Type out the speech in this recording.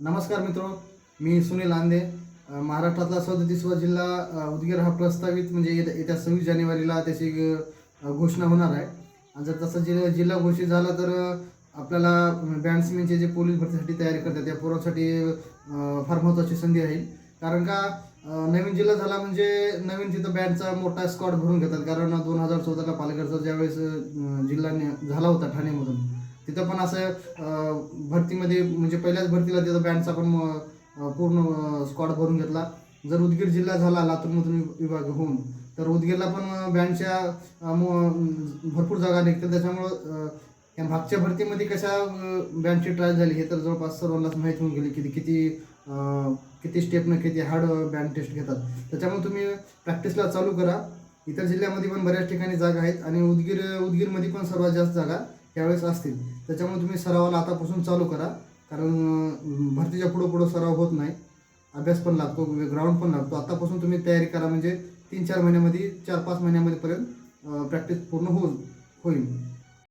नमस्कार मित्रो, मी सुनील आंदे. महाराष्ट्रातला 37वा जिल्हा उदगीर हा प्रस्तावित म्हणजे येत्या 26 जानेवारीला त्याची घोषणा होणार आहे. आणि जर तसा जिल्हा घोषित झाला तर आपल्याला बॅट्समॅनचे जे पोलीस भरतीसाठी तयारी करतात त्या पोरांसाठी फार महत्त्वाची संधी राहील. कारण का नवीन जिल्हा झाला म्हणजे नवीन तिथं बँडचा मोठा स्क्वॉड भरून घेतात. कारण 2014ला पालघरचा ज्यावेळेस जिल्हा झाला होता ठाणेमधून, तिथं पण असं भरतीमध्ये म्हणजे पहिल्याच भरतीला तिथं बँडचा पण पूर्ण स्क्वॉड भरून घेतला. जर उदगीर जिल्हा झाला लातूरमधून विभाग होऊन, तर उदगीरला पण बँडच्या भरपूर जागा निघतील. त्याच्यामुळं या मागच्या भरतीमध्ये कशा बँडची ट्रायल झाली हे तर जवळपास सर्वांनाच माहीत होऊन गेली किती किती किती स्टेपनं किती हार्ड बँड टेस्ट घेतात. त्याच्यामुळे तुम्ही प्रॅक्टिसला चालू करा. इतर जिल्ह्यामध्ये पण बऱ्याच ठिकाणी जागा आहेत आणि उदगीरमध्ये पण सर्वात जास्त जागा यावेळेस असतील. त्याच्यामुळे तुम्ही सरावाला आतापासून चालू करा. कारण भरतीच्या पुढं सराव होत नाही, अभ्यास पण लागतो, ग्राउंड पण लागतो. आतापासून तुम्ही तयारी करा म्हणजे 3-4 महिन्यामध्ये 4-5 महिन्यामध्ये पर्यंत प्रॅक्टिस पूर्ण होईल.